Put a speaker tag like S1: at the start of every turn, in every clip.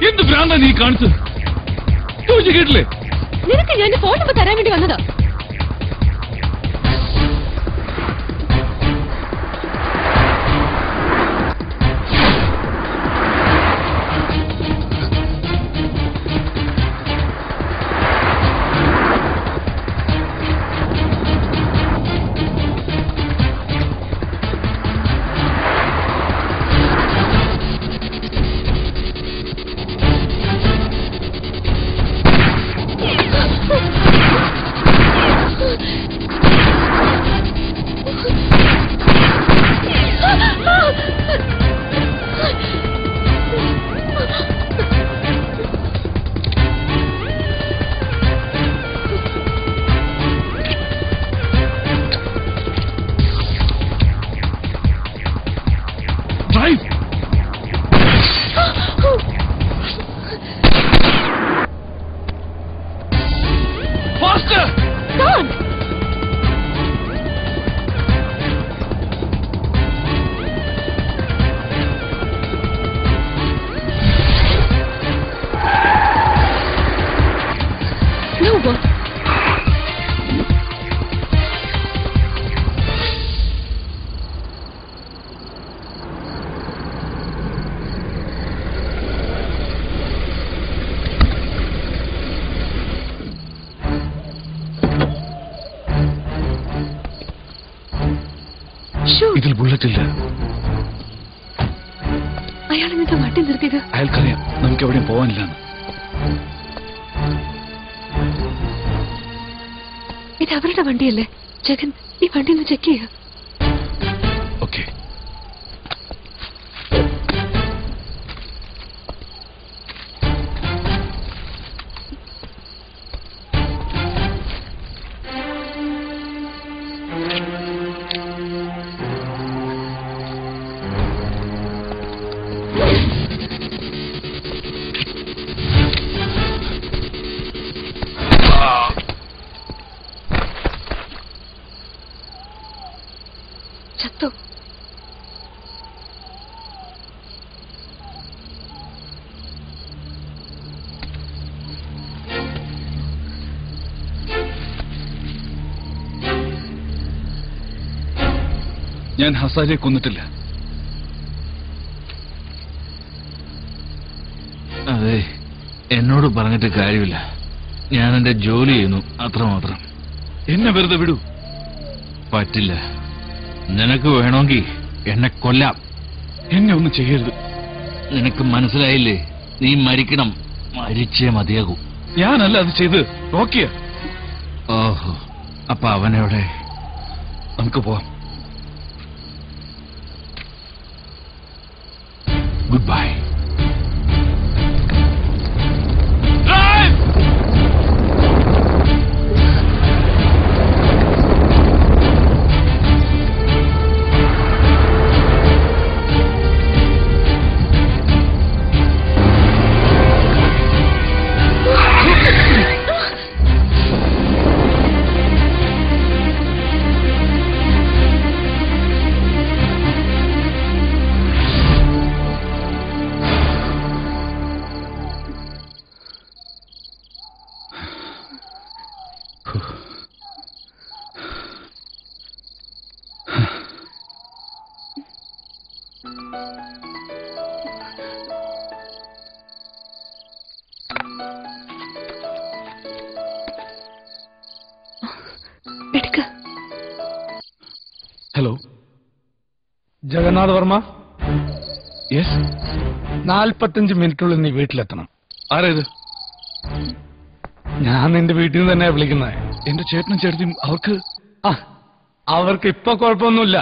S1: എന്ത് ഭ്രാന്താ നീ കാണിച്ചത്? ചോദിച്ചു കേട്ടില്ലേ?
S2: നിനക്ക് ഞാൻ ഫോൺ നമ്പർ തരാൻ വേണ്ടി വന്നതാ.
S1: ഇതിൽ ബുള്ളറ്റില്ല.
S2: അയാൾ എന്നിട്ട് വണ്ടി നിർത്തിയത്?
S1: അയാൾക്കറിയാം നമുക്ക് എവിടെയും പോവാനില്ലെന്ന്.
S2: ഇത് അവരുടെ വണ്ടിയല്ലേ ജഗൻ? ഈ വണ്ടി ഒന്ന് ചെക്ക് ചെയ്യുക.
S1: ഓക്കെ.
S2: ചത്തു.
S1: ഞാൻ ഹസാരെ കൊന്നിട്ടില്ല.
S3: അതെ, എന്നോട് പറഞ്ഞിട്ട് കാര്യമില്ല. ഞാൻ എന്റെ ജോലി ചെയ്യുന്നു, അത്രമാത്രം.
S1: എന്നെ വെറുതെ വിടൂ.
S3: പറ്റില്ല. നിനക്ക് വേണമെങ്കിൽ എന്നെ കൊല്ലാം.
S1: എന്നെ ഒന്നും ചെയ്യരുത്.
S3: നിനക്ക് മനസ്സിലായില്ലേ? നീ മരിക്കണം, മരിച്ചേ മതിയാകൂ.
S1: ഞാനല്ല അത് ചെയ്ത് നോക്കിയ.
S3: ഓഹോ, അപ്പൊ അവനെവിടെ?
S1: നമുക്ക് പോവാം.
S3: Good bye.
S1: Hello,
S4: Jagannath Varma.
S1: Yes.
S4: 45 മിനിറ്റുള്ളിൽ നീ വീട്ടിലെത്തണം.
S1: ആരേത്?
S4: ഞാൻ നിന്റെ വീട്ടിൽ നിന്ന് തന്നെ വിളിക്കുന്നത്.
S1: എന്റെ ചേട്ടനും ചേട്ടത്തിയും
S4: അവർക്ക് ഇപ്പൊ കുഴപ്പമൊന്നുമില്ല.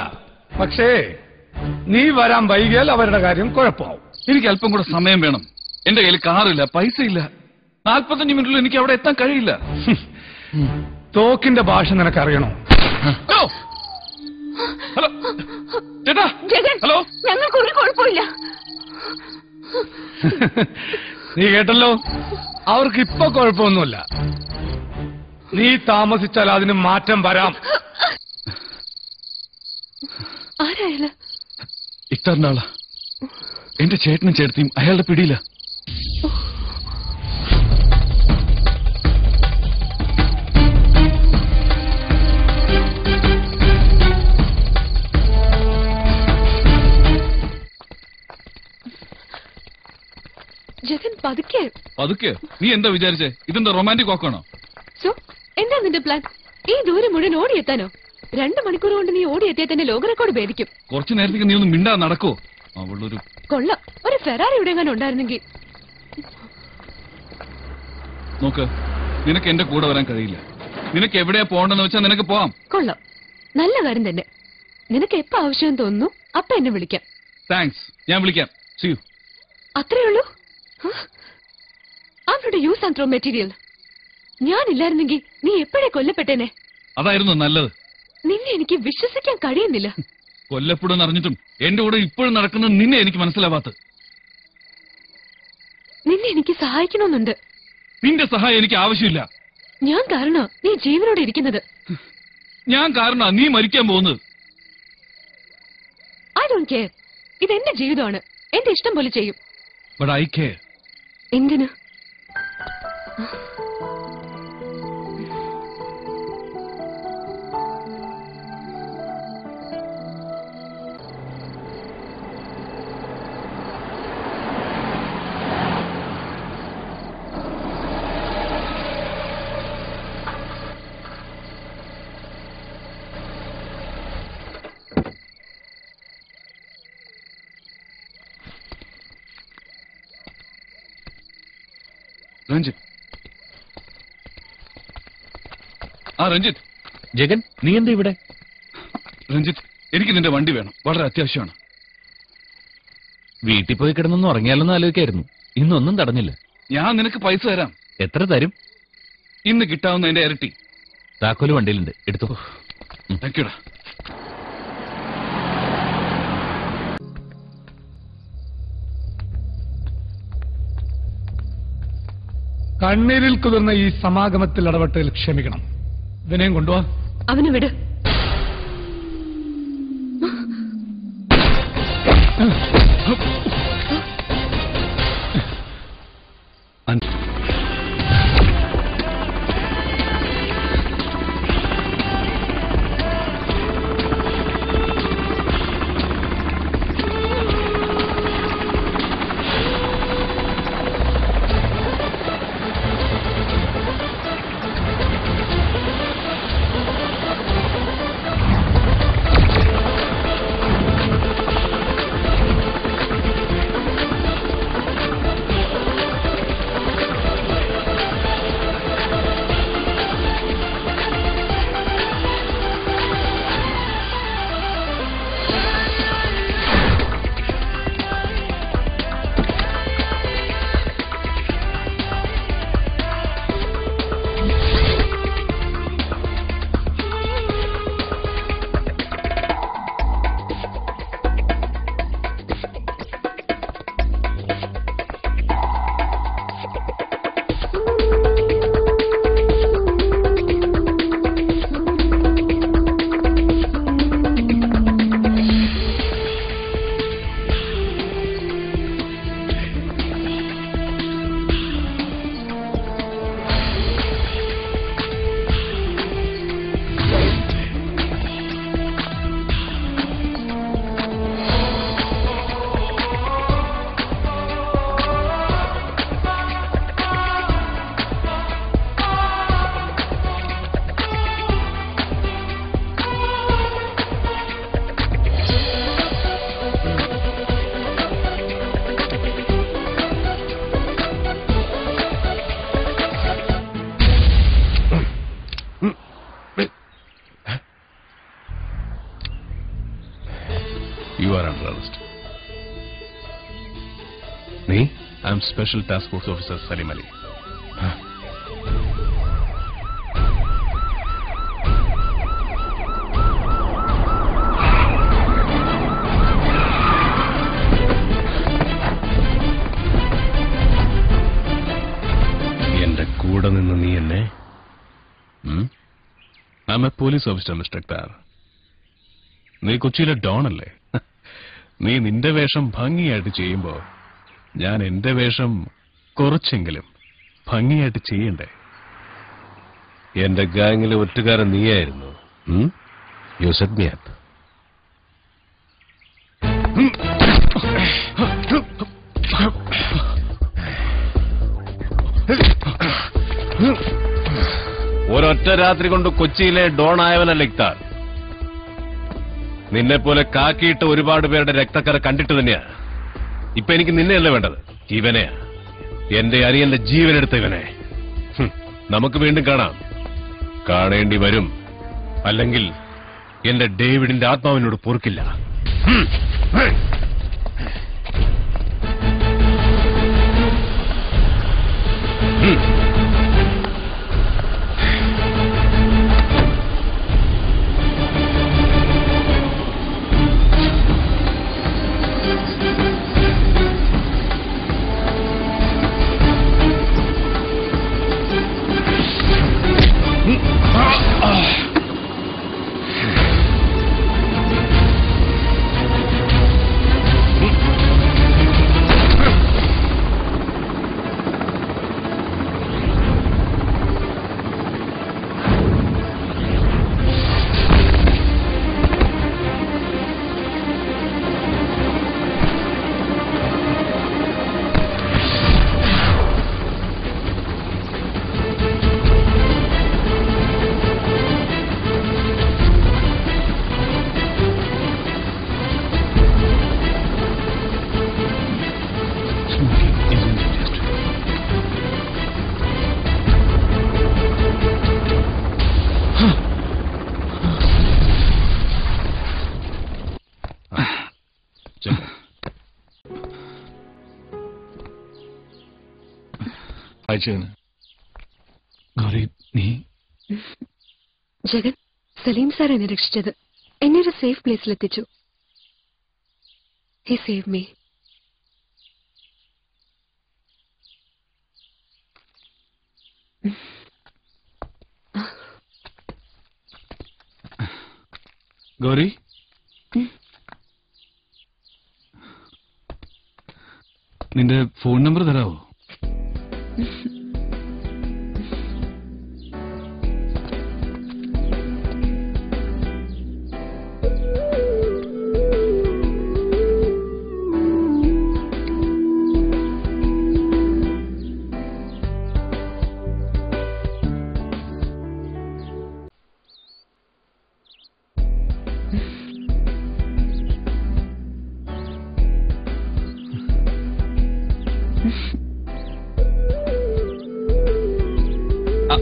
S4: പക്ഷേ നീ വരാൻ വൈകിയാൽ അവരുടെ കാര്യം കുഴപ്പമാവും.
S1: എനിക്ക് അല്പം കൂടെ സമയം വേണം. എന്റെ കയ്യിൽ കാറില്ല, പൈസ ഇല്ല. 45 മിനിറ്റിൽ എനിക്ക് അവിടെ എത്താൻ കഴിയില്ല.
S4: തോക്കിന്റെ ഭാഷ നിനക്കറിയണോ?
S1: ഹലോ ചേട്ടാ. ഹലോ,
S2: ഞങ്ങൾക്ക് ഒരു കുഴപ്പമില്ല.
S4: നീ കേട്ടല്ലോ, അവർക്ക് ഇപ്പൊ കുഴപ്പമൊന്നുമില്ല. നീ താമസിച്ചാൽ അതിന് മാറ്റം വരാം.
S2: ആരായാലും
S1: ഇക്താറിന്റെ ആളാ. എന്റെ ചേട്ടനും ചേട്ടത്തിയും അയാളുടെ പിടിയില്ല.
S2: ജഗൻ പതുക്കെ.
S1: പതുക്കെ? നീ എന്താ വിചാരിച്ചേ? ഇതെന്താ റൊമാൻറ്റിക് വാക്കാണോ?
S2: സോ എന്താ നിന്റെ പ്ലാൻ? ഈ ദൂരം മുഴുവൻ ഓടിയെത്താനോ? 2 മണിക്കൂർ കൊണ്ട് നീ ഓടിയെത്തിയാൽ തന്നെ ലോക റെക്കോർഡ് ഭേദിക്കും.
S1: കുറച്ചു നേരത്തേക്ക് നീ ഒന്ന് മിണ്ടാ നടക്കോ? അവളൊരു
S2: കൊള്ളാം. ഒരു ഫെറാറി ഇവിടെ എങ്ങനെ ഉണ്ടായിരുന്നെങ്കിൽ.
S1: നോക്ക്, നിനക്ക് എന്റെ കൂടെ വരാൻ കഴിയില്ല. നിനക്ക് എവിടെയാ പോകണ്ടെന്ന് വെച്ചാൽ നിനക്ക് പോവാം.
S2: കൊള്ളാം, നല്ല കാര്യം തന്നെ. നിനക്ക് എപ്പോ ആവശ്യം തോന്നുന്നു അപ്പ എന്നെ വിളിക്കാം.
S1: താങ്ക്സ്, ഞാൻ വിളിക്കാം. See you.
S2: അത്രേ ഉള്ളൂ? അവരുടെ യൂസ് ആൻഡ് ത്രോ മെറ്റീരിയൽ. ഞാനില്ലായിരുന്നെങ്കിൽ നീ എപ്പോഴേ കൊല്ലപ്പെട്ടേനെ.
S1: അതായിരുന്നു നല്ലത്.
S2: നിന്നെ എനിക്ക് വിശ്വസിക്കാൻ കഴിയുന്നില്ല.
S1: കൊല്ലപ്പെടുമെന്ന് അറിഞ്ഞിട്ടും എന്റെ കൂടെ ഇപ്പോഴും നടക്കുന്ന നിന്നെ എനിക്ക് മനസ്സിലാവാത്ത.
S2: നിന്നെ എനിക്ക് സഹായിക്കണമെന്നുണ്ട്.
S1: നിന്റെ സഹായം എനിക്ക് ആവശ്യമില്ല.
S2: ഞാൻ കാരണോ നീ ജീവനോടെ ഇരിക്കുന്നത്.
S1: ഞാൻ കാരണ നീ മരിക്കാൻ പോകുന്നത്.
S2: I don't care. ഇതെന്റെ ജീവിതമാണ്. എന്റെ ഇഷ്ടം പോലെ ചെയ്യും.
S1: But I care.
S2: എന്തിന്?
S1: രഞ്ജിത്ത്. രഞ്ജിത്ത്.
S3: ജഗൻ, നീ എന്താ ഇവിടെ?
S1: രഞ്ജിത്ത്, എനിക്ക് നിന്റെ വണ്ടി വേണം. വളരെ അത്യാവശ്യമാണ്.
S3: വീട്ടിൽ പോയി കിടന്നൊന്നും ഉറങ്ങിയാലൊന്നും ആലോചിക്കായിരുന്നു. ഇന്നൊന്നും തടഞ്ഞില്ല.
S1: ഞാൻ നിനക്ക് പൈസ തരാം.
S3: എത്ര തരും?
S1: ഇന്ന് കിട്ടാവുന്ന എന്റെ ഇരട്ടി.
S3: താക്കോല് വണ്ടിയിലുണ്ട്, എടുത്തോ.
S1: താങ്ക് യുടാ.
S4: കണ്ണീരിൽ കുതിർന്ന ഈ സമാഗമത്തിൽ ഇടപെട്ടതിൽ ക്ഷമിക്കണം. ഇതിനെയും കൊണ്ടുപോവാ.
S2: അവന് വിട്.
S5: You are under arrest. Me? I am Special Task Force Officer Salim Ali. എന്റെ കൂടെ നിന്ന് നീ എന്നെ I am a police officer, Mr. Akhtar. നീ കൊച്ചിയിലെ ഡോൺ അല്ലേ? നീ നിന്റെ വേഷം ഭംഗിയായിട്ട് ചെയ്യുമ്പോ ഞാൻ എന്റെ വേഷം കുറച്ചെങ്കിലും ഭംഗിയായിട്ട് ചെയ്യണ്ടേ? എന്റെ ഗാങ്ങിലെ ഒറ്റുകാരൻ നീയായിരുന്നു. You set me up. ഒരൊറ്റ രാത്രി കൊണ്ട് കൊച്ചിയിലെ ഡോൺ ആയവനല്ല ഇക്താർ. നിന്നെപ്പോലെ കാക്കിയിട്ട് ഒരുപാട് പേരുടെ രക്തക്കര കണ്ടിട്ട് തന്നെയാ. ഇപ്പൊ എനിക്ക് നിന്നെയല്ല വേണ്ടത്, ഇവനെയാ. എന്റെ അനിയന്റെ ജീവനെടുത്ത ഇവനെ. നമുക്ക് വീണ്ടും കാണാം. കാണേണ്ടി വരും. അല്ലെങ്കിൽ എന്റെ ഡേവിഡിന്റെ ആത്മാവിനോട് പൊറുക്കില്ല.
S1: ഗൗരി, നീ
S2: ജഗൻ, സലീം സാർ എന്നെ രക്ഷിച്ചത്, എന്നെ ഒരു സേഫ് പ്ലേസിലെത്തിച്ചു. He save me.
S1: ഗൗരി, നിന്റെ ഫോൺ നമ്പർ തരാവോ?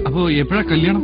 S1: അപ്പോ എപ്പോഴാ കല്യാണം?